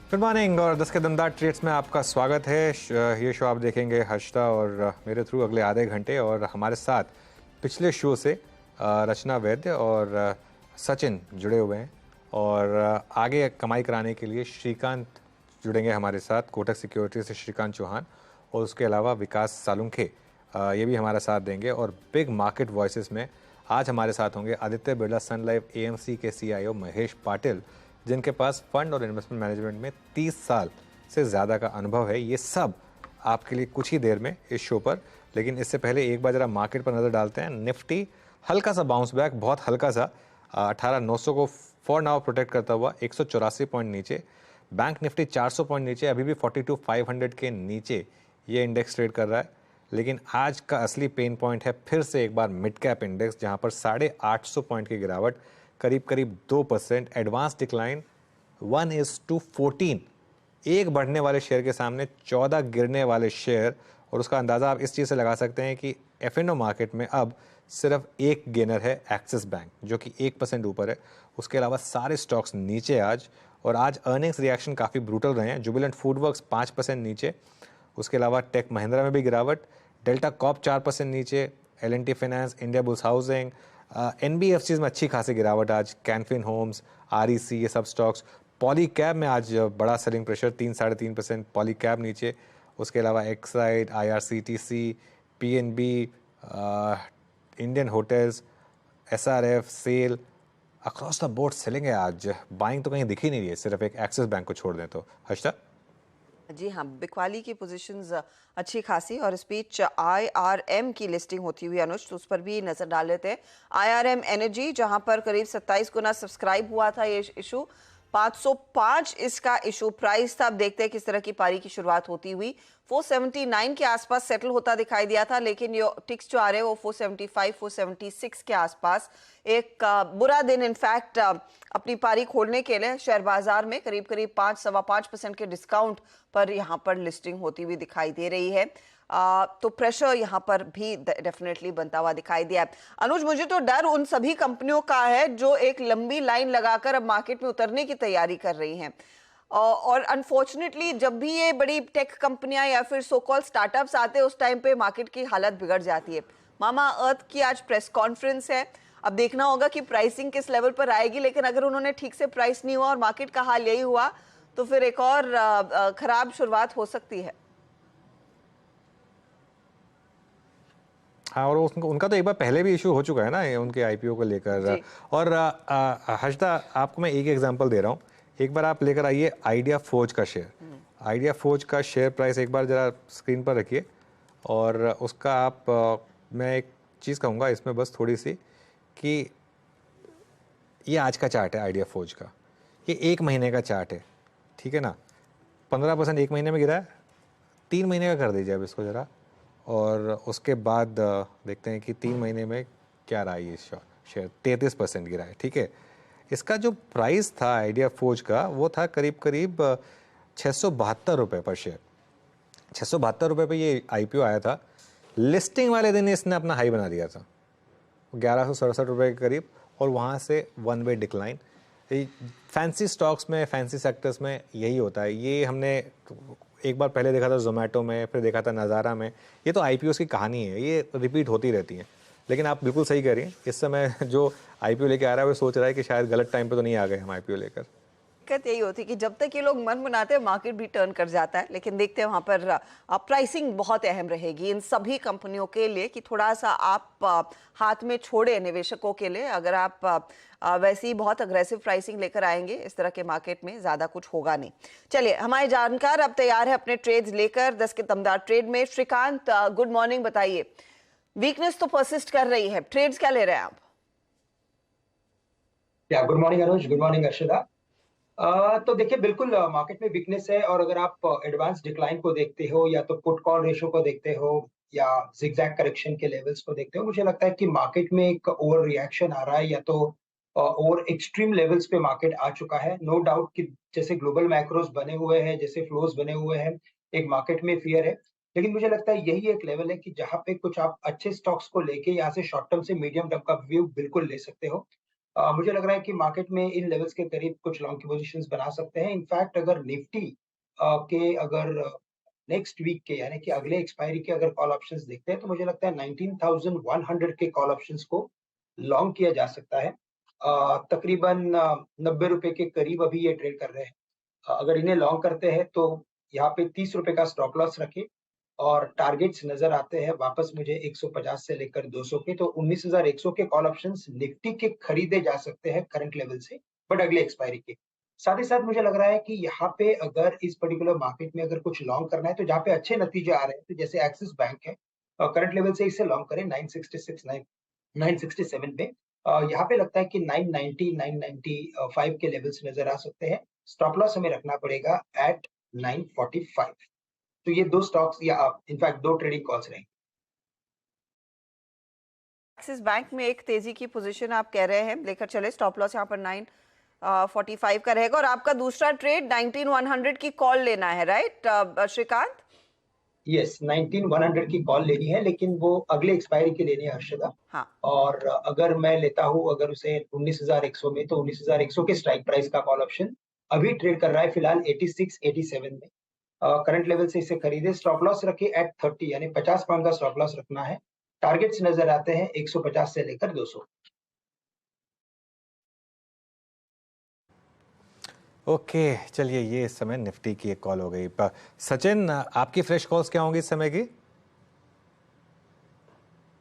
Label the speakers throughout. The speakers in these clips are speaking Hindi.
Speaker 1: गुड मॉर्निंग और 10 के दमदार ट्रेड्स में आपका स्वागत है। ये शो आप देखेंगे हर्षदा और मेरे थ्रू अगले आधे घंटे। और हमारे साथ पिछले शो से रचना वैद्य और सचिन जुड़े हुए हैं और आगे कमाई कराने के लिए श्रीकांत जुड़ेंगे हमारे साथ, कोटक सिक्योरिटी से श्रीकांत चौहान, और उसके अलावा विकास सालुंखे ये भी हमारा साथ देंगे। और बिग मार्केट वॉइसेस में आज हमारे साथ होंगे आदित्य बिरला सन लाइफ एएमसी के सीईओ महेश पाटिल, जिनके पास फंड और इन्वेस्टमेंट मैनेजमेंट में 30 साल से ज़्यादा का अनुभव है। ये सब आपके लिए कुछ ही देर में इस शो पर। लेकिन इससे पहले एक बार जरा मार्केट पर नज़र डालते हैं। निफ्टी हल्का सा बाउंस बैक, बहुत हल्का सा, 18,900 को फॉर नाउ प्रोटेक्ट करता हुआ 184 पॉइंट नीचे। बैंक निफ्टी 400 पॉइंट नीचे, अभी भी 42,500 के नीचे ये इंडेक्स ट्रेड कर रहा है। लेकिन आज का असली पेन पॉइंट है फिर से एक बार मिड कैप इंडेक्स, जहां पर 850 पॉइंट की गिरावट, करीब करीब 2%। एडवांस डिक्लाइन 1:14, एक बढ़ने वाले शेयर के सामने 14 गिरने वाले शेयर। और उसका अंदाज़ा आप इस चीज़ से लगा सकते हैं कि एफ&ओ मार्केट में अब सिर्फ एक गेनर है, एक्सिस बैंक, जो कि 1% ऊपर है। उसके अलावा सारे स्टॉक्स नीचे आज। और आज अर्निंग्स रिएक्शन काफ़ी ब्रूटल रहे हैं। जुबिलेंट फूडवर्क्स 5% नीचे। उसके अलावा टेक महिंद्रा में भी गिरावट, डेल्टा कॉप 4% नीचे, L&T finance, India bulls housing, NBFCs में अच्छी खासी गिरावट आज, कैनफिन होम्स, आरईसी, ये सब स्टॉक्स। पॉली कैब में आज बड़ा सेलिंग प्रेशर, 3-3.5% पॉली कैब नीचे। उसके अलावा Exide, IRCTC, PNB, Indian Hotels, SRF, SAIL, across the board selling है आज। बाइंग तो कहीं दिख ही नहीं रही है, सिर्फ एक एक्सिस बैंक को छोड़ दें तो। हर्षदा
Speaker 2: जी हाँ, बिकवाली की पोजीशंस अच्छी खासी, और इस बीच आईआरएम की लिस्टिंग होती हुई अनुज, तो उस पर भी नजर डाल लेते हैं। आईआरएम एनर्जी, जहां पर करीब 27 गुना सब्सक्राइब हुआ था ये इशू, 505 इसका इशू प्राइस था। अब देखते हैं किस तरह की पारी की शुरुआत होती हुई। 479 के आसपास सेटल होता दिखाई दिया था, लेकिन ये टिक्स जो आ रहे हैं वो 475 476 के आसपास। एक बुरा दिन इनफैक्ट अपनी पारी खोलने के लिए शेयर बाजार में करीब करीब 5-5.25% के डिस्काउंट पर यहाँ पर लिस्टिंग होती हुई दिखाई दे रही है। तो प्रेशर यहाँ पर भी डेफिनेटली बनता हुआ दिखाई दिया है। अनुज, मुझे तो डर उन सभी कंपनियों का है जो एक लंबी लाइन लगाकर अब मार्केट में उतरने की तैयारी कर रही हैं। और अनफॉर्चुनेटली जब भी ये बड़ी टेक कंपनियां या फिर सो कॉल्ड स्टार्टअप्स आते हैं, उस टाइम पे मार्केट की हालत बिगड़ जाती है। मामा अर्थ की आज प्रेस कॉन्फ्रेंस है, अब देखना होगा कि प्राइसिंग किस लेवल पर आएगी। लेकिन अगर उन्होंने ठीक से प्राइस नहीं हुआ और मार्केट का हाल यही हुआ, तो फिर एक और खराब शुरुआत हो सकती है।
Speaker 1: हाँ, और उनका तो एक बार पहले भी इशू हो चुका है ना, ये उनके आईपीओ को लेकर। और हर्षदा, आपको मैं एक एग्जांपल दे रहा हूँ। एक बार आप लेकर आइए आइडिया फोर्ज का शेयर। आइडिया फोर्ज का शेयर प्राइस एक बार जरा स्क्रीन पर रखिए। और उसका आप मैं एक चीज़ कहूँगा इसमें बस थोड़ी सी, कि ये आज का चार्ट है आइडिया फोर्ज का, ये एक महीने का चार्ट है, ठीक है ना। 15% एक महीने में गिरा है, 3 महीने का कर दीजिए अब इसको ज़रा। और उसके बाद देखते हैं कि 3 महीने में क्या रहा है ये शेयर। 33% गिरा है, ठीक है। इसका जो प्राइस था आइडिया फोर्ज का, वो था करीब करीब 672 रुपये पर शेयर। 672 रुपये पर ये आईपीओ आया था। लिस्टिंग वाले दिन इसने अपना हाई बना दिया था 1167 रुपये के करीब, और वहाँ से one way decline. Fancy stocks में, फैंसी सेक्टर्स में यही होता है। ये हमने एक बार पहले देखा था जोमेटो में, फिर देखा था नज़ारा में। ये तो आईपीओ की कहानी है, ये रिपीट होती रहती है। लेकिन आप बिल्कुल सही कह रही हैं, इस समय जो आईपीओ लेके आ रहा है वो सोच रहा है कि शायद गलत टाइम पे तो नहीं आ गए हम आईपीओ लेकर।
Speaker 2: दिक्कत यही होती है कि जब तक ये लोग मन बनाते हैं, मार्केट भी टर्न कर जाता है। लेकिन देखते हैं वहां पर प्राइसिंग बहुत अहम रहेगी इन सभी कंपनियों के लिए, कि थोड़ा सा आप हाथ में छोड़े निवेशकों के लिए। अगर आप वैसे ही बहुत अग्रेसिव प्राइसिंग लेकर आएंगे इस तरह के मार्केट में, ज्यादा कुछ होगा नहीं। चलिए, हमारे जानकार अब तैयार है अपने ट्रेड्स लेकर 10 के दमदार ट्रेड में। श्रीकांत, गुड मॉर्निंग, बताइए। वीकनेस तो परसिस्ट कर रही है, ट्रेड्स क्या ले रहे हैं आप?
Speaker 3: या गुड मॉर्निंग अनुज, गुड मॉर्निंग अर्षदा। तो देखिए, बिल्कुल मार्केट में वीकनेस है। और अगर आप एडवांस डिक्लाइन को देखते हो, या तो पुट कॉल रेशो को देखते हो, या जिगजैग करेक्शन के लेवल्स को देखते हो, मुझे लगता है कि मार्केट में एक ओवर रिएक्शन आ रहा है, या तो ओवर एक्सट्रीम लेवल्स पे मार्केट आ चुका है। नो डाउट कि जैसे ग्लोबल मैक्रोस बने हुए हैं, जैसे फ्लोज बने हुए हैं, एक मार्केट में फियर है। लेकिन मुझे लगता है यही एक लेवल है कि जहां पे कुछ आप अच्छे स्टॉक्स को लेके यहाँ से शॉर्ट टर्म से मीडियम टर्म का व्यू बिल्कुल ले सकते हो। मुझे लग रहा है कि मार्केट में इन लेवल्स के करीब कुछ लॉन्ग की पोजीशंस बना सकते हैं। इनफैक्ट अगर निफ्टी के अगर नेक्स्ट वीक के यानी कि अगले एक्सपायरी के अगर कॉल ऑप्शंस देखते हैं तो मुझे लगता है 19,100 के कॉल ऑप्शंस को लॉन्ग किया जा सकता है। तकरीबन 90 रुपए के करीब अभी ये ट्रेड कर रहे हैं। अगर इन्हें लॉन्ग करते हैं तो यहाँ पे 30 रुपए का स्टॉप लॉस रखें और टारगेट्स नजर आते हैं वापस मुझे 150 से लेकर 200 के, तो 19,100 के कॉल ऑप्शंस निफ्टी के खरीदे जा सकते हैं करंट लेवल से, बट अगले एक्सपायरी के। साथ ही साथ मुझे लग रहा है कि यहाँ पे अगर इस पर्टिकुलर मार्केट में अगर कुछ लॉन्ग करना है तो जहाँ पे अच्छे नतीजे आ रहे हैं, तो जैसे एक्सिस बैंक है, करंट लेवल से इसे लॉन्ग करें 966 967 पे। यहाँ पे लगता है कि 990 995 के लेवल्स नजर आ सकते हैं। स्टॉप लॉस हमें रखना पड़ेगा एट 945। तो ये 2 स्टॉक्स या इनफैक्ट 2 ट्रेडिंग कॉल्स रहेंगे।
Speaker 2: एक्सिस बैंक में एक तेजी की पोजीशन आप कह रहे हैं लेकर चले, स्टॉप लॉस यहाँ पर 945 का रहेगा और आपका दूसरा ट्रेड 19,100 की कॉल लेना है, राइट श्रीकांत?
Speaker 3: यस, 19,100 की कॉल लेनी है, लेकिन वो अगले एक्सपायरी की लेनी है हर्षदा।
Speaker 2: हाँ,
Speaker 3: और अगर मैं लेता हूँ अगर उसे 19,100 में, तो 19,100 के स्ट्राइक प्राइस का कॉल ऑप्शन अभी ट्रेड कर रहा है फिलहाल 86 87 में। करंट लेवल से इसे खरीदे, स्टॉप लॉस रखिए एट 30 यानी 50 पॉइंट का स्टॉप लॉस रखना है। टारगेट्स नजर आते हैं 150 से लेकर 200।
Speaker 1: ओके, चलिए ये इस समय निफ्टी की एक कॉल हो गई। सचिन, आपकी फ्रेश कॉल्स क्या होंगी इस समय की?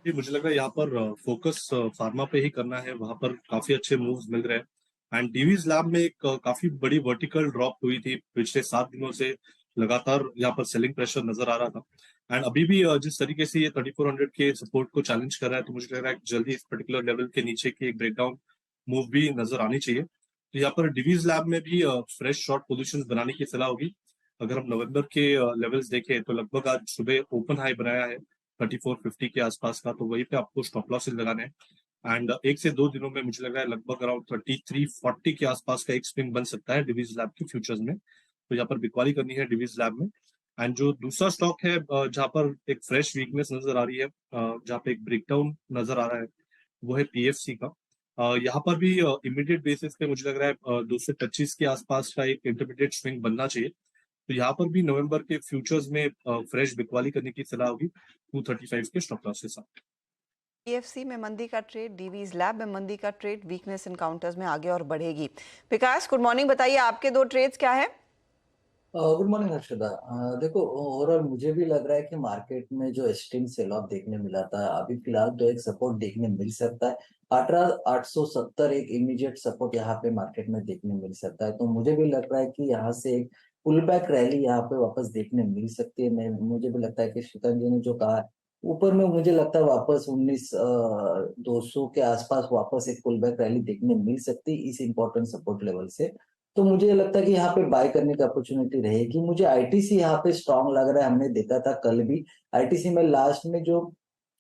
Speaker 4: जी, मुझे लग रहा है यहाँ पर फोकस फार्मा पे ही करना है। वहां पर काफी अच्छे मूव्स मिल रहे हैं एंड डीवीज लैब में एक काफी बड़ी वर्टिकल ड्रॉप हुई थी पिछले 7 दिनों से। लगातार यहाँ पर सेलिंग प्रेशर नजर आ रहा था एंड अभी भी जिस तरीके से ये 3400 के सपोर्ट को चैलेंज कर रहा है, तो मुझे लग रहा है जल्दी इस पर्टिकुलर लेवल के नीचे की एक ब्रेकडाउन मूव भी नजर आनी चाहिए। तो यहाँ पर डीवीज लैब में भी फ्रेश शॉर्ट पोजिशन बनाने की सलाह होगी। अगर हम नवंबर के लेवल्स देखें तो लगभग आज सुबह ओपन हाई बनाया है 3450 के आसपास का, तो वहीं पे आपको स्टॉप लॉसेस लगाने हैं एंड 1 से 2 दिनों में मुझे लग रहा है लगभग अराउंड 3340 के आसपास का एक स्विंग बन सकता है डिवीज लैब के फ्यूचर्स में। तो यहाँ पर बिकवाली करनी है डिवीज लैब में। एंड जो दूसरा स्टॉक है जहाँ पर एक फ्रेश वीकनेस नजर आ रही है, जहाँ पे एक ब्रेकडाउन नजर आ रहा है, वो है पीएफसी का। यहाँ पर भी इमीडिएट बेसिस पे मुझे लग रहा है 225 के आसपास का एक इंटरमीडिएट स्विंग बनना चाहिए। तो यहाँ पर भी नवंबर के फ्यूचर्स में फ्रेश बिकवाली करने की सलाह होगी 235 के स्टॉप लॉस के साथ।
Speaker 2: पीएफसी में मंदी का ट्रेड, डीवीज लैब में मंदी का ट्रेड, वीकनेस एनकाउंटर्स में आगे और बढ़ेगी। विकास, गुड मॉर्निंग, बताइए आपके दो ट्रेड्स क्या है?
Speaker 5: Good morning Harshada. देखो, ओवरऑल मुझे भी लग रहा है कि मार्केट में जो एक्सट्रीम सेल ऑफ देखने मिला था, अभी फिलहाल तो एक सपोर्ट देखने मिल सकता है। 18,870 एक इमीडिएट सपोर्ट यहाँ पे मार्केट में देखने मिल सकता है। तो मुझे भी लग रहा है कि यहाँ से एक पुल बैक रैली यहाँ पे वापस देखने मिल सकती है। मुझे भी लगता है कि श्रीकांत जी ने जो कहा है, ऊपर में मुझे लगता है वापस 19,200 के आसपास वापस एक पुल बैक रैली देखने मिल सकती है इस इंपॉर्टेंट सपोर्ट लेवल से। तो मुझे लगता है कि यहाँ पे बाय करने की अपॉर्चुनिटी रहेगी। मुझे आईटीसी यहाँ पे स्ट्रांग लग रहा है। हमने देखा था कल भी आईटीसी में लास्ट में जो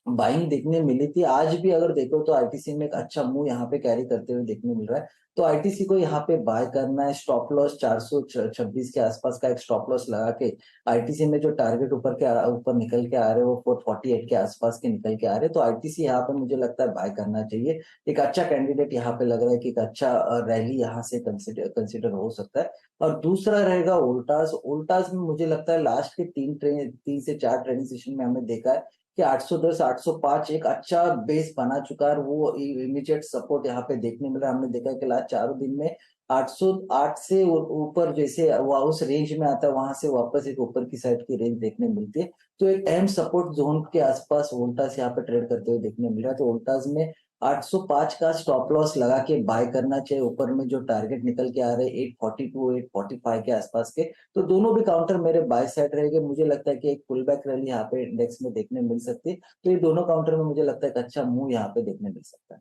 Speaker 5: बाइंग देखने मिली थी, आज भी अगर देखो तो आईटीसी में एक अच्छा मूव यहाँ पे कैरी करते हुए देखने मिल रहा है। तो आईटीसी को यहाँ पे बाय करना है। स्टॉप लॉस 426 के आसपास का एक स्टॉप लॉस लगा के आईटीसी में जो टारगेट ऊपर निकल के आ रहे हैं वो 448 के आसपास के निकल के आ रहे हैं। तो आईटीसी यहाँ पे मुझे लगता है बाय करना चाहिए। एक अच्छा कैंडिडेट यहाँ पे लग रहा है कि एक अच्छा रैली यहाँ से कंसिडर हो सकता है। और दूसरा रहेगा वोल्टास। वोल्टास में मुझे लगता है लास्ट के 3 से 4 ट्रेनिंग सेशन में हमने देखा है कि 810 805 एक अच्छा बेस बना चुका है। वो इमीडिएट सपोर्ट यहाँ पे देखने मिला। हमने देखा कि लास्ट 4 दिन में 808 से ऊपर जैसे उस रेंज में आता है, वहां से वापस एक ऊपर की साइड की रेंज देखने मिलती है। तो एक अहम सपोर्ट जोन के आसपास वोल्टास यहाँ पे ट्रेड करते हुए देखने मिल रहा है। तो वोल्टास में 805 का स्टॉप लॉस लगा के बाय करना चाहिए। ऊपर में जो टारगेट निकल के आ रहे हैं 842 845 के आसपास के, तो दोनों भी काउंटर मेरे बाय साइड रहेंगे। मुझे लगता है कि एक पुल बैक रैली यहाँ पे इंडेक्स में देखने मिल सकती है। तो ये दोनों काउंटर में मुझे लगता है एक अच्छा मूव यहाँ पे देखने मिल सकता है।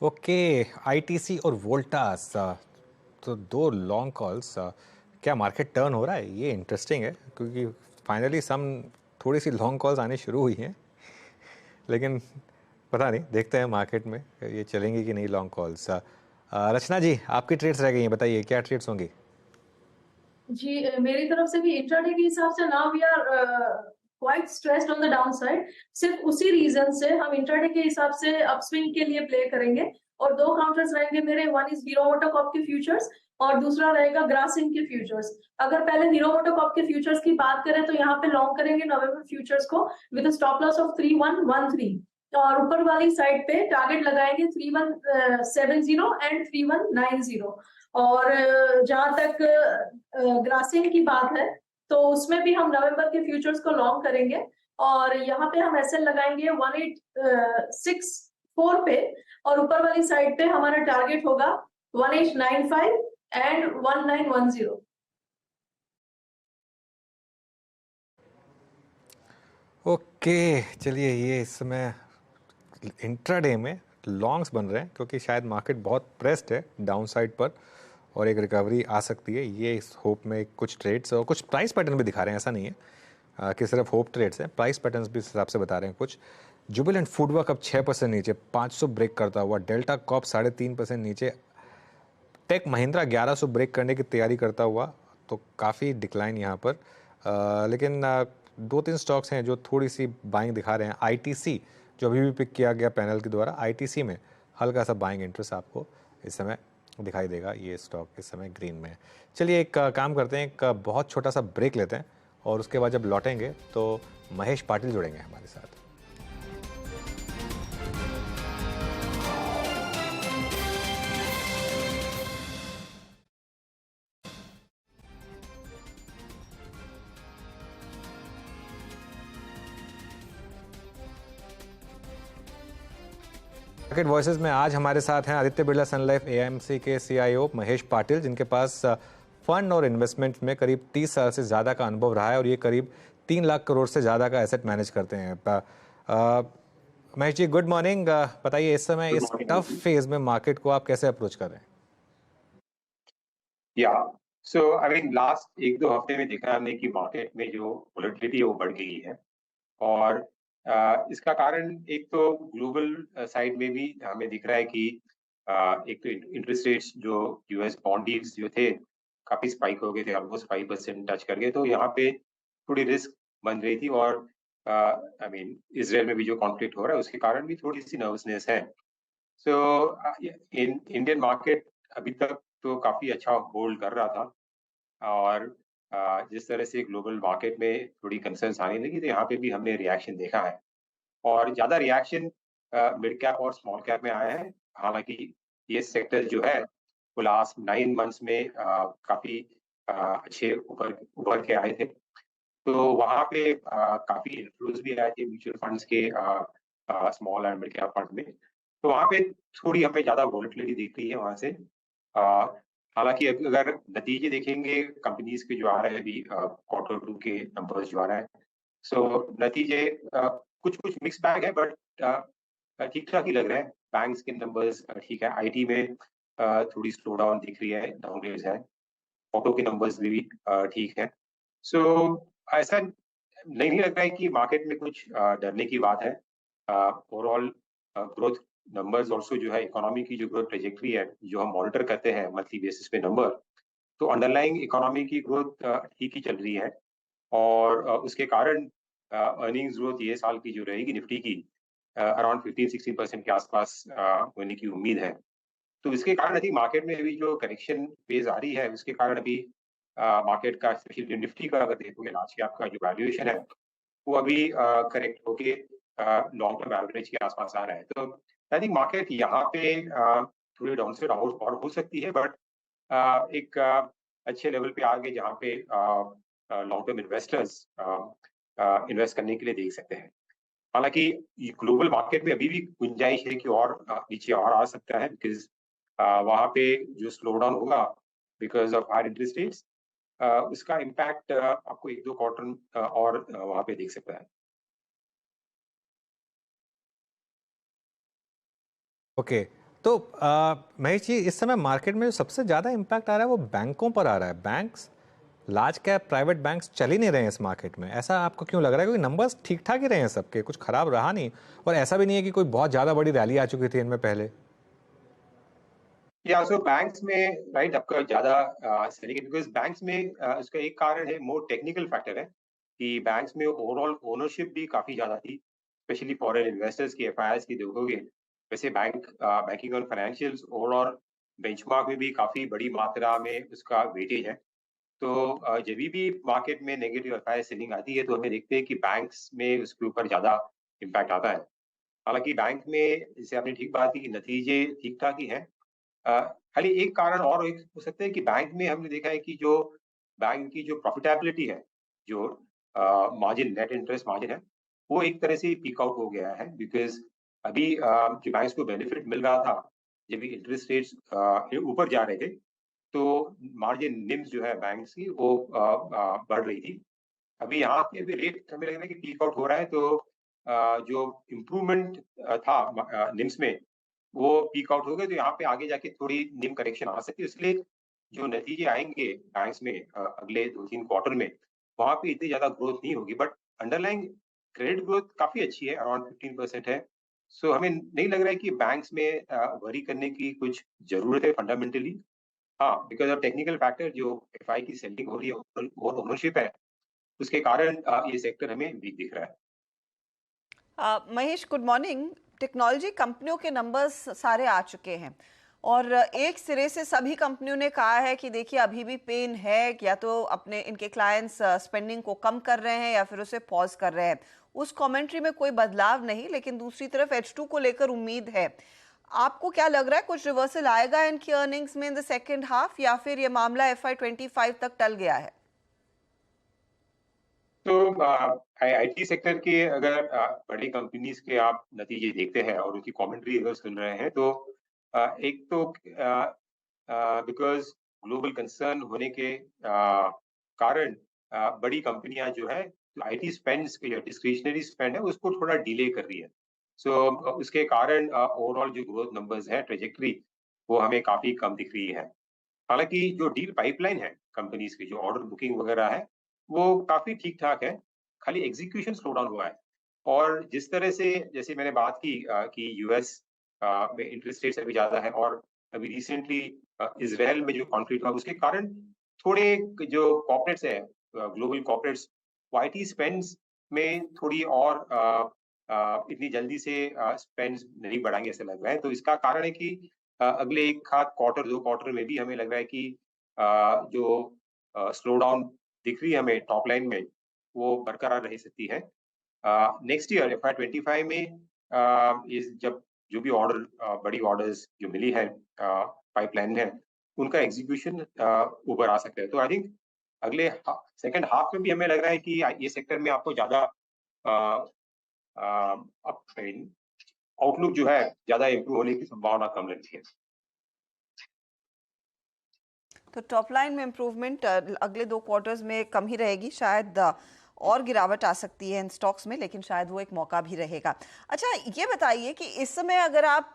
Speaker 1: ओके, आईटीसी और वोल्टास, तो दो लॉन्ग कॉल्स। क्या मार्केट टर्न हो रहा है? ये इंटरेस्टिंग है क्योंकि फाइनली थोड़ी सी लॉन्ग कॉल्स आनी शुरू हुई हैं, लेकिन पता नहीं, देखते हैं मार्केट में ये चलेंगी कि नहीं लॉन्ग कॉल्स। रचना जी, आपकी ट्रेड्स रह गई हैं, बताइए क्या ट्रेड्स होंगी?
Speaker 6: जी, मेरी तरफ से भी इंट्राडे के हिसाब से now we are quite stressed on the downside. सिर्फ उसी रीजन से हम इंट्राडे के हिसाब से अपस्विंग के लिए प्ले करेंगे और दो काउंटर्स रहेंगे मेरे, वन इज हीरो मोटोकॉर्प के फ्यूचर्स और दूसरा रहेगा ग्रासिम के फ्यूचर्स। अगर पहले हीरो मोटोकॉर्प के फ्यूचर्स की बात करें तो यहाँ पे लॉन्ग करेंगे नवंबर फ्यूचर्स को विद स्टॉप लॉस ऑफ 3113 और ऊपर वाली साइड पे टारगेट लगाएंगे 3170 एंड 3190। और जहां तक ग्रासिम की बात है तो उसमें भी हम नवंबर के फ्यूचर्स को लॉन्ग करेंगे और यहाँ पे हम एसएल लगाएंगे 1864 पे और ऊपर वाली साइड पे हमारा टारगेट होगा 1895 एंड 1910।
Speaker 1: ओके, चलिए ये इस समय इंट्राडे में लॉन्ग्स बन रहे हैं क्योंकि शायद मार्केट बहुत प्रेस्ड है डाउन साइड पर और एक रिकवरी आ सकती है, ये इस होप में कुछ ट्रेड्स और कुछ प्राइस पैटर्न भी दिखा रहे हैं। ऐसा नहीं है कि सिर्फ होप ट्रेड्स हैं, प्राइस पैटर्न्स भी इस हिसाब से बता रहे हैं कुछ। जुबिलेंट फूडवर्क अब 6% नीचे 500 ब्रेक करता हुआ, डेल्टा कॉप 3.5% नीचे, टेक महिंद्रा 1100 ब्रेक करने की तैयारी करता हुआ, तो काफ़ी डिक्लाइन यहाँ पर। लेकिन 2-3 स्टॉक्स हैं जो थोड़ी सी बाइंग दिखा रहे हैं। आईटीसी जो अभी भी पिक किया गया पैनल के द्वारा, आईटीसी में हल्का सा बाइंग इंटरेस्ट आपको इस समय दिखाई देगा। ये स्टॉक इस समय ग्रीन में है। चलिए एक काम करते हैं, एक बहुत छोटा सा ब्रेक लेते हैं और उसके बाद जब लौटेंगे तो महेश पाटिल जुड़ेंगे हमारे साथ। मार्केट वॉइसेस में आज हमारे साथ हैं आदित्य बिरला सन लाइफ एएमसी के सीईओ महेश पाटिल, जिनके पास फंड और इन्वेस्टमेंट में करीब 30 साल से ज़्यादा का अनुभव रहा है और ये करीब 3 लाख करोड़ से ज़्यादा का एसेट मैनेज करते हैं। Mahesh ji, good morning. बताइए इस समय इस टफ फेज में मार्केट को आप कैसे अप्रोच कर रहे हैं?
Speaker 7: या सो आई मीन लास्ट 1-2 हफ्ते में देखा हमने कि मार्केट में जो वोलेटिलिटी है वो बढ़ गई है और इसका कारण एक तो ग्लोबल साइड में भी हमें दिख रहा है कि एक तो इंटरेस्ट रेट्स जो यूएस बॉन्ड यील्ड्स जो थे काफी स्पाइक हो गए थे, ऑलमोस्ट 5% टच कर गए, तो यहाँ पे थोड़ी रिस्क बन रही थी और आई मीन इसराइल में भी जो कॉन्फ्लिक्ट हो रहा है उसके कारण भी थोड़ी सी नर्वसनेस है। सो इंडियन मार्केट अभी तक तो काफी अच्छा होल्ड कर रहा था और जिस तरह से ग्लोबल मार्केट में थोड़ी कंसर्न्स आने लगी तो यहाँ पे भी हमने रिएक्शन देखा है और ज्यादा रिएक्शन मिड कैप और स्मॉल कैप में आया है। हालांकि ये सेक्टर जो है वो लास्ट 9 मंथ्स में काफी अच्छे उभर के आए थे, तो वहाँ पे काफी इन्फ्लुएंस भी आए थे म्यूचुअल फंड्स के small and mid cap fund में, तो वहाँ पे थोड़ी हमें ज्यादा वोलेटिलिटी दिख रही है वहाँ से। हालांकि अगर नतीजे देखेंगे कंपनीज के जो आ रहे हैं अभी Q2 के नंबर्स जो आ रहे हैं, सो नतीजे कुछ मिक्स बैग है बट ठीक ठाक ही लग रहा है। बैंक्स के नंबर्स ठीक है, आईटी में थोड़ी स्लो डाउन दिख रही है, डाउनग्रेड्स है, ऑटो के नंबर्स भी ठीक है। सो ऐसा नहीं लग रहा है कि मार्केट में कुछ डरने की बात है। ओवरऑल ग्रोथ नंबर्स ऑल्सो जो है, इकोनॉमी की जो ग्रोथ ट्रेजेक्ट्री है जो हम मॉनिटर करते हैं मंथली बेसिस पे नंबर, तो अंडरलाइंग इकोनॉमी की ग्रोथ ठीक ही चल रही है और उसके कारण अर्निंग्स ग्रोथ ये साल की जो रहेगी निफ्टी की अराउंड 15-16% के आसपास होने की उम्मीद है। तो इसके कारण अभी मार्केट में अभी जो करेक्शन फेज आ रही है उसके कारण अभी मार्केट का स्पेशली निफ्टी का अगर देखोगे लार्ज कैप का जो वैल्यूएशन है वो अभी करेक्ट होके लॉन्ग टर्म एवरेज के आसपास आ रहा है। तो आई थिंक मार्केट यहाँ पे थोड़ी डाउन से और हो सकती है बट एक अच्छे लेवल पे आ गए जहाँ पे लॉन्ग टर्म इन्वेस्टर्स इन्वेस्ट करने के लिए देख सकते हैं। हालांकि ग्लोबल मार्केट में अभी भी गुंजाइश है कि और नीचे और आ सकता है, बिकॉज वहाँ पे जो स्लो डाउन होगा because of higher interest rates उसका इम्पैक्ट आपको 1-2 क्वार्टर और वहाँ पे देख सकता है।
Speaker 1: ओके, तो महेश जी, इस समय मार्केट में जो सबसे ज़्यादा इम्पैक्ट आ रहा है वो बैंकों पर आ रहा है। Banks, large cap private banks चल ही नहीं रहे हैं इस मार्केट में। ऐसा आपको क्यों लग रहा है? क्योंकि नंबर्स ठीक ठाक ही रहे हैं सबके, कुछ खराब रहा नहीं और ऐसा भी नहीं है कि कोई बहुत ज़्यादा बड़ी रैली आ चुकी थी इनमें पहले।
Speaker 7: या सो बैंक्स में राइट आपका ज्यादा बिकॉज बैंक्स में उसका एक कारण है, मोर टेक्निकल फैक्टर है कि बैंक्स में ओवरऑल ओनरशिप भी काफ़ी ज़्यादा थी, स्पेशली फॉरेन इन्वेस्टर्स की एफआईआईस की देखोगे, वैसे बैंकिंग और फाइनेंशियल्स ओवरऑल बेंचमार्क में भी काफ़ी बड़ी मात्रा में उसका वेटेज है। तो जभी भी मार्केट में नेगेटिव एफआईआई सेलिंग आती है, तो हमें देखते हैं कि बैंक्स में उसके ऊपर ज़्यादा इम्पैक्ट आता है। हालाँकि बैंक में जैसे आपने ठीक बात की कि नतीजे ठीक-ठाक ही हैं। खाली एक कारण और एक हो सकता है कि बैंक में हमने देखा है कि जो बैंक की जो प्रॉफिटेबिलिटी है, जो मार्जिन नेट इंटरेस्ट मार्जिन है, वो एक तरह से पीक आउट हो गया है बिकॉज़ अभी जो बैंक्स को बेनिफिट मिल रहा था, जब भी इंटरेस्ट रेट्स ऊपर जा रहे थे, तो मार्जिन निम्स जो है बैंक्स की वो बढ़ रही थी। अभी यहाँ पे भी रेट हमें लग रहा है कि पीक आउट हो रहा है, तो जो इम्प्रूवमेंट था निम्स में, वो पीक आउट हो गए, तो यहाँ पे आगे जाके थोड़ी निम करेक्शन आ सकती है। इसलिए जो नतीजे आएँगे बैंक्स में अगले 2-3 क्वार्टर में, वहाँ पे इतनी ज़्यादा ग्रोथ नहीं होगी, बट अंडरलाइंग क्रेडिट ग्रोथ काफ़ी अच्छी है, अराउंड 15% है। सो हमें नहीं लग रहा है कि बैंक्स में वरी करने की कुछ ज़रूरत है फंडामेंटली। हाँ, बिकॉज़ ऑफ टेक्निकल फैक्टर जो एफआई की सेलिंग हो रही है और ओनरशिप है, उसके कारण ये सेक्टर हमें वीक दिख रहा है।
Speaker 2: Mahesh, good morning. टेक्नोलॉजी कंपनियों के नंबर्स सारे आ चुके हैं और एक सिरे से सभी कंपनियों ने कहा है कि देखिए अभी भी पेन है, या तो अपने इनके क्लाइंट्स स्पेंडिंग को कम कर रहे हैं या फिर उसे पॉज कर रहे हैं। उस कमेंट्री में कोई बदलाव नहीं, लेकिन दूसरी तरफ H2 को लेकर उम्मीद है। आपको क्या लग रहा है, कुछ रिवर्सल आएगा इनकी अर्निंग्स में इन द सेकेंड हाफ, या फिर ये मामला FY25 तक टल गया है?
Speaker 7: तो आईटी सेक्टर के अगर बड़ी कंपनीज के आप नतीजे देखते हैं और उनकी कमेंट्री अगर सुन रहे हैं, तो एक तो बिकॉज ग्लोबल कंसर्न होने के कारण बड़ी कंपनियां जो है आईटी स्पेंड्स के डिस्क्रिशनरी स्पेंड है उसको थोड़ा डिले कर रही है। सो उसके कारण ओवरऑल जो ग्रोथ नंबर्स है ट्रेजेक्टरी वो हमें काफी कम दिख रही है। हालांकि जो डील पाइपलाइन है कंपनीज की, जो ऑर्डर बुकिंग वगैरह है, वो काफी ठीक ठाक है, खाली एग्जीक्यूशन स्लो डाउन हुआ है। और जिस तरह से जैसे मैंने बात की कि यूएस में इंटरेस्ट रेट्स अभी ज्यादा है, और अभी रिसेंटली इसराइल में जो कॉन्फ्लिक्ट हुआ उसके कारण थोड़े जो कॉर्पोरेट्स है, ग्लोबल कॉर्पोरेट्स, आईटी स्पेंड्स में थोड़ी और इतनी जल्दी से स्पेंड्स नहीं बढ़ाएंगे ऐसा लग रहा है। तो इसका कारण है कि अगले एक आध क्वार्टर 2 क्वार्टर में भी हमें लग रहा है कि जो स्लो डाउन दिख रही है हमें टॉप लाइन में, वो बरकरार रह सकती है। नेक्स्ट ईयर FY25 में इस जब जो भी बड़ी ऑर्डर्स जो मिली है पाइपलाइन में, उनका एग्जीक्यूशन ऊपर आ सकता है। तो आई थिंक अगले सेकंड हाफ में भी हमें लग रहा है कि ये सेक्टर में आपको ज्यादा आउटलुक जो है ज्यादा इम्प्रूव होने की संभावना कम लगती है।
Speaker 2: तो टॉप लाइन में इम्प्रूवमेंट अगले 2 क्वार्टर्स में कम ही रहेगी, शायद और गिरावट आ सकती है इन स्टॉक्स में, लेकिन शायद वो एक मौका भी रहेगा। अच्छा, ये बताइए कि इस समय अगर आप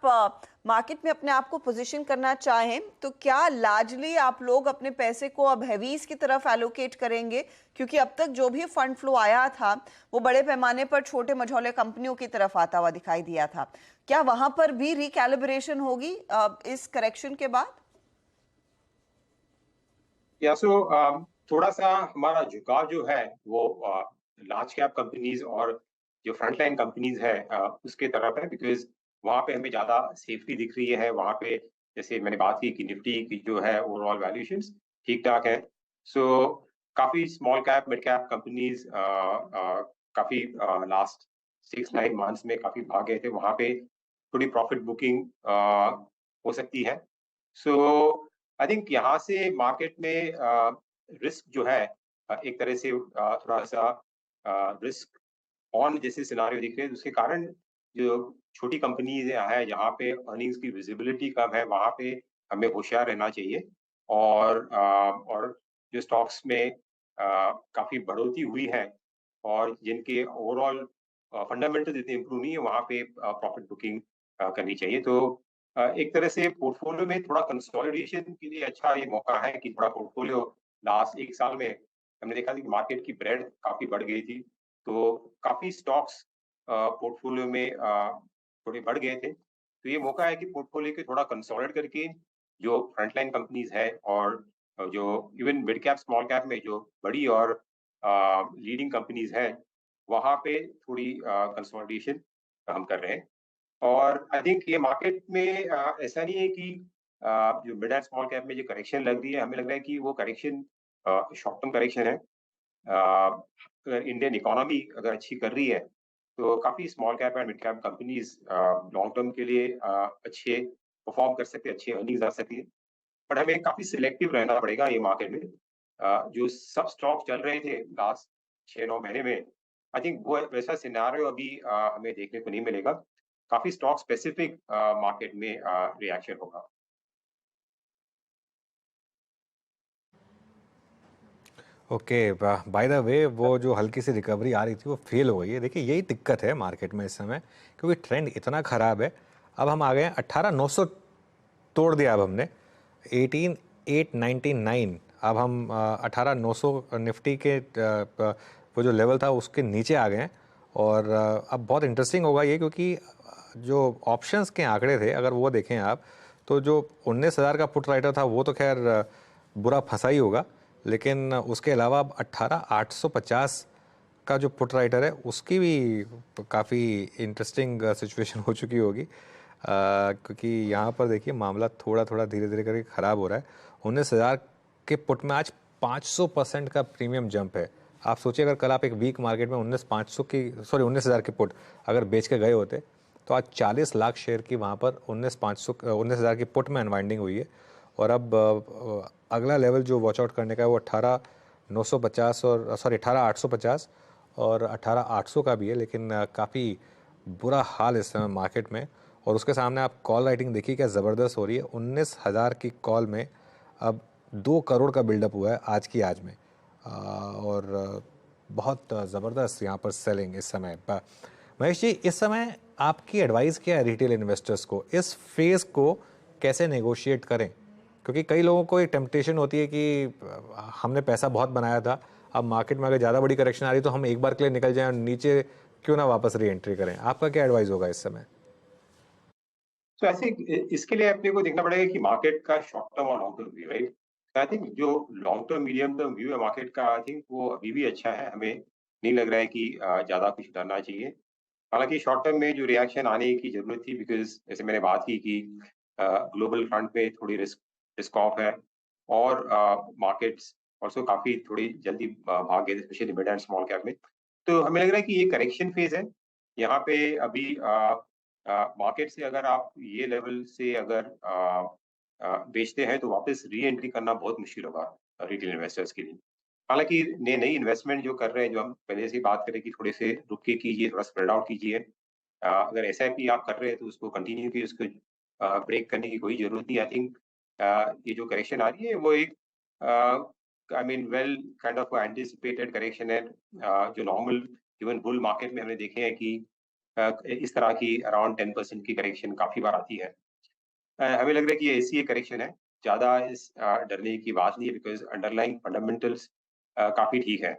Speaker 2: मार्केट में अपने आप को पोजीशन करना चाहें, तो क्या लार्जली आप लोग अपने पैसे को अब हैवीज की तरफ एलोकेट करेंगे? क्योंकि अब तक जो भी फंड फ्लो आया था वो बड़े पैमाने पर छोटे मझौले कंपनियों की तरफ आता हुआ दिखाई दिया था। क्या वहां पर भी रिकैलिब्रेशन होगी इस करेक्शन के बाद?
Speaker 7: या सो थोड़ा सा हमारा झुकाव जो है वो लार्ज कैप कंपनीज और जो फ्रंट लाइन कंपनीज है उसके तरफ है, बिकॉज वहाँ पे हमें ज्यादा सेफ्टी दिख रही है। वहाँ पे जैसे मैंने बात की कि निफ्टी की जो है ओवरऑल वैल्यूएशंस ठीक ठाक है। सो काफी small cap mid cap companies काफी लास्ट 6-9 मंथ्स में काफी भाग गए थे, वहाँ पे थोड़ी प्रॉफिट बुकिंग हो सकती है। सो आई थिंक यहाँ से मार्केट में रिस्क जो है एक तरह से थोड़ा सा रिस्क ऑन जैसे सिनारियो दिख रहे हैं, उसके कारण जो छोटी कंपनीज है जहाँ पे अर्निंग्स की विजिबिलिटी कम है, वहाँ पे हमें होशियार रहना चाहिए। और जो स्टॉक्स में काफी बढ़ोतरी हुई है और जिनके ओवरऑल फंडामेंटल इतने इम्प्रूव नहीं है, वहाँ पे प्रॉफिट बुकिंग करनी चाहिए। तो एक तरह से पोर्टफोलियो में थोड़ा कंसोलिडेशन के लिए अच्छा ये मौका है कि थोड़ा पोर्टफोलियो लास्ट 1 साल में हमने देखा कि मार्केट की ब्रेड काफी बढ़ गई थी, तो काफी स्टॉक्स पोर्टफोलियो में थोड़े बढ़ गए थे। तो ये मौका है कि पोर्टफोलियो के थोड़ा कंसोलिडेट करके जो फ्रंटलाइन कंपनीज है और जो even mid cap small cap में जो बड़ी और लीडिंग कंपनीज हैं वहाँ पे थोड़ी कंसोलिडेशन हम कर रहे हैं। और आई थिंक ये मार्केट में ऐसा नहीं है कि जो मिड एंड स्मॉल कैप में जो करेक्शन लग रही है, हमें लग रहा है कि वो करेक्शन शॉर्ट टर्म करेक्शन है। अगर इंडियन इकोनॉमी अगर अच्छी कर रही है तो काफ़ी small cap and mid cap companies long term के लिए अच्छे परफॉर्म कर सकते हैं, अच्छी अर्निंग्स आ सकती है। बट हमें काफ़ी सिलेक्टिव रहना पड़ेगा ये मार्केट में। जो सब स्टॉक चल रहे थे लास्ट 6-9 महीने में, आई थिंक वो वैसा सिनेरियो अभी हमें देखने को नहीं मिलेगा। काफ़ी स्टॉक स्पेसिफिक मार्केट में रिएक्शन होगा।
Speaker 1: ओके, बाय द वे वो जो हल्की सी रिकवरी आ रही थी वो फेल हो गई है। देखिए यही दिक्कत है मार्केट में इस समय, क्योंकि ट्रेंड इतना ख़राब है। अब हम आ गए हैं 18,900 तोड़ दिया, अब हमने 18,899, अब हम 18,900 निफ्टी के वो जो लेवल था उसके नीचे आ गए हैं। और अब बहुत इंटरेस्टिंग होगा ये, क्योंकि जो ऑप्शंस के आंकड़े थे अगर वो देखें आप, तो जो 19,000 का पुट राइटर था वो तो खैर बुरा फंसा ही होगा, लेकिन उसके अलावा अब 18,850 का जो पुट राइटर है उसकी भी काफ़ी इंटरेस्टिंग सिचुएशन हो चुकी होगी, क्योंकि यहाँ पर देखिए मामला थोड़ा थोड़ा धीरे धीरे करके ख़राब हो रहा है। 19,000 के पुट में आज 500% का प्रीमियम जंप है। आप सोचिए अगर कल आप एक वीक मार्केट में 19,000 के पुट अगर बेच के गए होते तो आज 40 लाख शेयर की वहाँ पर 19,000 की पुट में अनवाइंडिंग हुई है। और अब अगला लेवल जो वॉच आउट करने का है वो 18,950 और 18,850 और 18,800 का भी है, लेकिन काफ़ी बुरा हाल इस समय मार्केट में। और उसके सामने आप कॉल राइटिंग देखिए क्या ज़बरदस्त हो रही है। 19,000 की कॉल में अब 2 करोड़ का बिल्डअप हुआ है आज की आज में, और बहुत ज़बरदस्त यहाँ पर सेलिंग इस समय। महेश जी, इस समय आपकी एडवाइस क्या है रिटेल इन्वेस्टर्स को, इस फेज़ को कैसे नेगोशिएट करें? क्योंकि कई लोगों को एक टेम्पटेशन होती है कि हमने पैसा बहुत बनाया था, अब मार्केट में अगर ज़्यादा बड़ी करेक्शन आ रही तो हम एक बार के लिए निकल जाएं और नीचे क्यों ना वापस री एंट्री करें। आपका क्या एडवाइस होगा इस समय?
Speaker 7: तो ऐसे इसके लिए अपने को देखना पड़ेगा कि मार्केट का शॉर्ट टर्म और long term view, right? I think जो long term medium term view है मार्केट का, आई थिंक वो अभी भी अच्छा है। हमें नहीं लग रहा है कि ज़्यादा कुछ डरना चाहिए। हालांकि शॉर्ट टर्म में जो रिएक्शन आने की जरूरत थी, बिकॉज जैसे मैंने बात की कि ग्लोबल फ्रंट पे थोड़ी रिस्क ऑफ है, और मार्केट्स ऑल्सो काफ़ी थोड़ी जल्दी भाग गए, specially mid and small cap में। तो हमें लग रहा है कि ये करेक्शन फेज है। यहाँ पे अभी मार्केट से अगर आप ये लेवल से अगर बेचते हैं तो वापस री एंट्री करना बहुत मुश्किल होगा रिटेल इन्वेस्टर्स के लिए। हालांकि नई इन्वेस्टमेंट जो कर रहे हैं, जो हम पहले से बात करें कि थोड़े से रुक के कीजिए, थोड़ा स्प्रेड आउट कीजिए। अगर SIP आप कर रहे हैं तो उसको कंटिन्यू कीजिए, उसको ब्रेक करने की कोई जरूरत नहीं। आई थिंक ये जो करेक्शन आ रही है वो एक I mean well kind of anticipated correction है। जो नॉर्मल इवन बुल मार्केट में हमने देखे हैं कि इस तरह की अराउंड 10% की करेक्शन काफी बार आती है। हमें लग रहा है कि ये ऐसी एक करेक्शन है, ज्यादा इस डरने की बात नहीं है, बिकॉज अंडरलाइंग फंडामेंटल्स काफी ठीक है।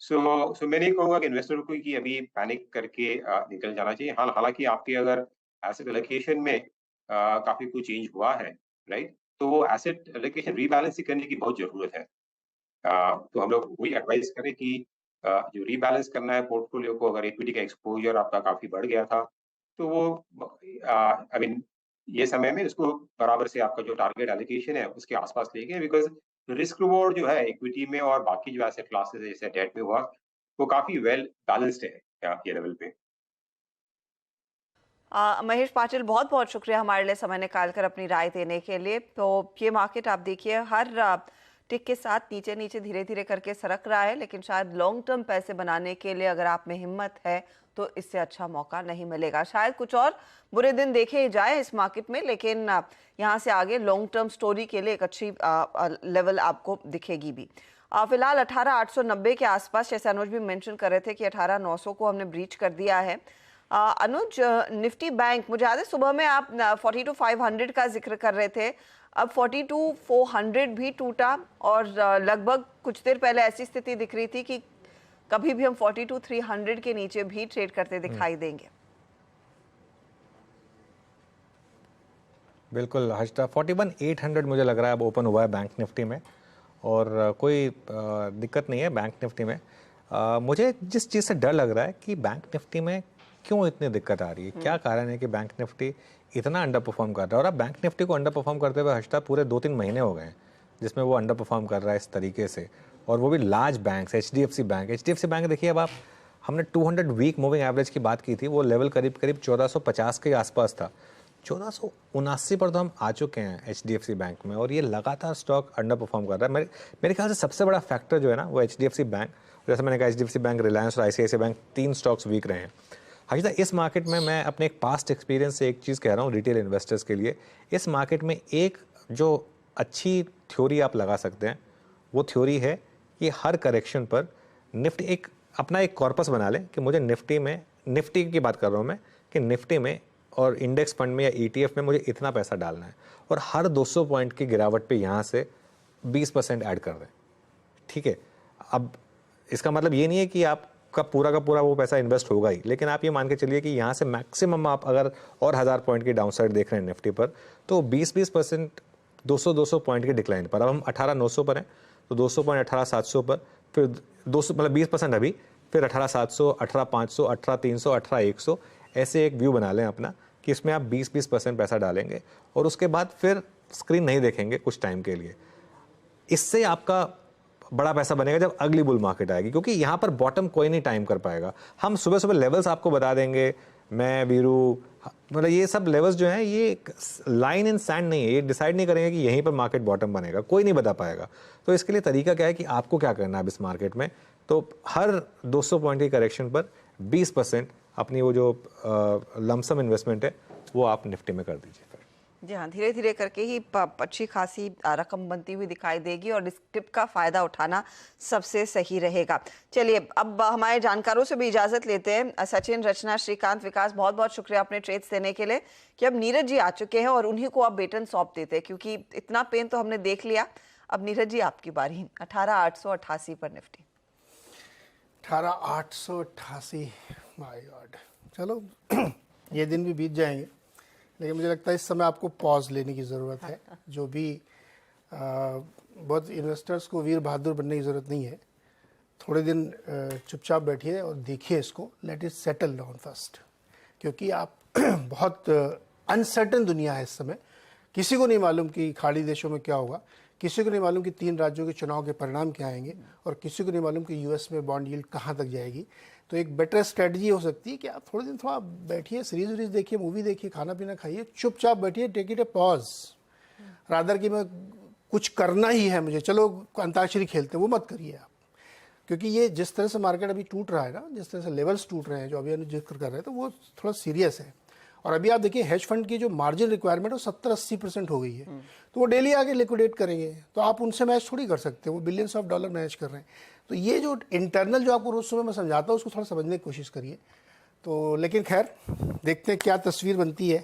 Speaker 7: सो मैं नहीं कहूँगा कि इन्वेस्टर को कि अभी पैनिक करके निकल जाना चाहिए। हालांकि आपके अगर एसेट एलोकेशन में काफी कुछ चेंज हुआ है, राइट, तो वो एसेट एलोकेशन रीबैलेंसिंग करने की बहुत जरूरत है। तो हम लोग वही एडवाइस करें कि जो रीबैलेंस करना है पोर्टफोलियो को, अगर इक्विटी का एक्सपोजर आपका काफी बढ़ गया था तो वो आई मीन ये समय में उसको बराबर से आपका जो टारगेट एलोकेशन है उसके आसपास लेके, बिकॉज रिस्क रिवॉर्ड जो है इक्विटी में और बाकी जो एसेट क्लासेस है जैसे डेट में हुआ, वो काफी वेल बैलेंस्ड है ये लेवल पे।
Speaker 2: महेश पाटिल, बहुत बहुत शुक्रिया हमारे लिए समय निकाल कर अपनी राय देने के लिए। तो ये मार्केट आप देखिए हर टिक के साथ नीचे नीचे धीरे धीरे करके सरक रहा है, लेकिन शायद लॉन्ग टर्म पैसे बनाने के लिए अगर आप में हिम्मत है तो इससे अच्छा मौका नहीं मिलेगा। शायद कुछ और बुरे दिन देखे जाए इस मार्केट में, लेकिन यहाँ से आगे लॉन्ग टर्म स्टोरी के लिए एक अच्छी लेवल आपको दिखेगी भी। फिलहाल 18,890 के आसपास, जैसे अनुज भी मेंशन कर रहे थे कि 18,900 को हमने ब्रीच कर दिया है। अनुज, निफ्टी बैंक, मुझे याद है सुबह में आप 42,500 का जिक्र कर रहे थे, अब 42,400 भी टूटा, और लगभग कुछ देर पहले ऐसी स्थिति दिख रही थी कि कभी भी हम 42,300 के नीचे भी ट्रेड करते दिखाई देंगे।
Speaker 1: बिल्कुल हर्षदा, 41,800 मुझे लग रहा है अब ओपन हुआ है बैंक निफ्टी में, और कोई दिक्कत नहीं है बैंक निफ्टी में। मुझे जिस चीज़ से डर लग रहा है कि बैंक निफ्टी में क्यों इतनी दिक्कत आ रही है, क्या कारण है कि बैंक निफ्टी इतना अंडर परफॉर्म कर रहा है। और अब बैंक निफ्टी को अंडर परफॉर्म करते हुए हर्षदा पूरे 2-3 महीने हो गए हैं जिसमें वो अंडर परफॉर्म कर रहा है इस तरीके से, और वो भी लार्ज बैंक्स। एचडीएफसी बैंक देखिए, अब आप हमने 200 वीक मूविंग एवरेज की बात की थी, वो लेवल करीब 1450 के आसपास था। 1479 पर तो हम आ चुके हैं एचडीएफसी बैंक में, और ये लगातार स्टॉक अंडर परफॉर्म कर रहा है। मेरे ख्याल से सबसे बड़ा फैक्टर जो है ना वो एचडीएफसी बैंक, जैसे मैंने कहा एचडीएफसी बैंक, रिलायंस और आईसीआईसीआई बैंक, 3 स्टॉक्स वीक रहे हैं। हर्षदा, इस मार्केट में मैं अपने एक पास्ट एक्सपीरियंस से एक चीज़ कह रहा हूँ रिटेल इन्वेस्टर्स के लिए, इस मार्केट में एक जो अच्छी थ्योरी आप लगा सकते हैं वो थ्योरी है कि हर करेक्शन पर निफ्टी अपना एक कॉर्पस बना लें कि मुझे निफ्टी की बात कर रहा हूँ मैं, कि निफ्टी में और इंडेक्स फंड में या ईटीएफ में मुझे इतना पैसा डालना है, और हर 200 पॉइंट की गिरावट पे यहाँ से 20% ऐड कर दें। ठीक है, अब इसका मतलब ये नहीं है कि आपका पूरा का पूरा वो पैसा इन्वेस्ट होगा ही, लेकिन आप ये मान के चलिए कि यहाँ से मैक्सिमम आप अगर और 1000 पॉइंट की डाउनसाइड देख रहे हैं निफ्टी पर, तो 20% 200 पॉइंट के डिक्लाइन पर। अब हम 18,900 पर हैं, तो 200 पॉइंट 18,700 पर, फिर 200 मतलब 20% अभी, फिर 18,700, 18,500, 18,300, 18,100, ऐसे एक व्यू बना लें अपना कि इसमें आप 20% पैसा डालेंगे और उसके बाद फिर स्क्रीन नहीं देखेंगे कुछ टाइम के लिए। इससे आपका बड़ा पैसा बनेगा जब अगली बुल मार्केट आएगी, क्योंकि यहाँ पर बॉटम कोई नहीं टाइम कर पाएगा। हम सुबह सुबह लेवल्स आपको बता देंगे, मैं वीरू, मतलब ये सब लेवल्स जो हैं ये लाइन इन सैंड नहीं है, ये डिसाइड नहीं करेंगे कि यहीं पर मार्केट बॉटम बनेगा, कोई नहीं बता पाएगा। तो इसके लिए तरीका क्या है कि आपको क्या करना है अब इस मार्केट में, तो हर 200 पॉइंट की करेक्शन पर 20% अपनी वो जो लमसम इन्वेस्टमेंट है वो आप निफ्टी में कर दीजिए।
Speaker 2: जी हाँ, धीरे धीरे करके ही अच्छी खासी रकम बनती हुई दिखाई देगी और इस टिप का फायदा उठाना सबसे सही रहेगा। चलिए अब हमारे जानकारों से भी इजाजत लेते हैं। सचिन, रचना, श्रीकांत, विकास, बहुत बहुत शुक्रिया अपने ट्रेड्स देने के लिए। कि अब नीरज जी आ चुके हैं और उन्हीं को आप बेटन सौंप देते हैं, क्योंकि इतना पेन तो हमने देख लिया। अब नीरज जी आपकी बारी। 18,888 पर निफ्टी।
Speaker 8: 18,888, my God. चलो ये दिन भी बीत जाएंगे, लेकिन मुझे लगता है इस समय आपको पॉज लेने की ज़रूरत है। जो भी बहुत इन्वेस्टर्स को वीर बहादुर बनने की ज़रूरत नहीं है। थोड़े दिन चुपचाप बैठिए और देखिए इसको, let it settle down first, क्योंकि आप बहुत अनसर्टन दुनिया है इस समय। किसी को नहीं मालूम कि खाड़ी देशों में क्या होगा, किसी को नहीं मालूम कि 3 राज्यों के चुनाव के परिणाम क्या आएंगे, और किसी को नहीं मालूम कि यूएस में बॉन्ड यील्ड कहाँ तक जाएगी। तो एक बेटर स्ट्रेटजी हो सकती है कि आप थोड़े दिन थोड़ा बैठिए, सीरीज देखिए, मूवी देखिए, खाना पीना खाइए, चुपचाप बैठिए, take it a pause, rather कि मैं कुछ करना ही है मुझे, चलो अंताक्षरी खेलते हैं, वो मत करिए आप। क्योंकि ये जिस तरह से मार्केट अभी टूट रहा है ना, जिस तरह से लेवल्स टूट रहे हैं जो अभी जिक्र कर रहे हैं, तो वो थोड़ा सीरियस है। और अभी आप देखिए हेज फंड की जो मार्जिन रिक्वायरमेंट है वो 70-80% हो गई है, तो वो डेली आके लिक्विडेट करेंगे, तो आप उनसे मैच थोड़ी कर सकते हैं, वो बिलियंस ऑफ डॉलर मैच कर रहे हैं। तो ये जो इंटरनल जो आपको रोज सुबह मैं समझाता हूँ उसको थोड़ा समझने की कोशिश करिए। तो लेकिन खैर देखते हैं क्या तस्वीर बनती है।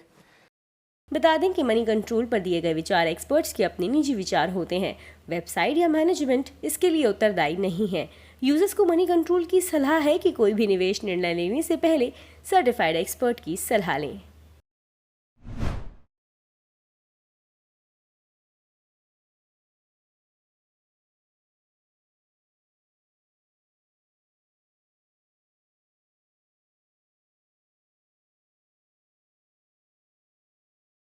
Speaker 9: बता दें कि मनी कंट्रोल पर दिए गए विचार एक्सपर्ट्स के अपने निजी विचार होते हैं। वेबसाइट या मैनेजमेंट इसके लिए उत्तरदायी नहीं है। यूजर्स को मनी कंट्रोल की सलाह है कि कोई भी निवेश निर्णय लेने से पहले सर्टिफाइड एक्सपर्ट की सलाह लें।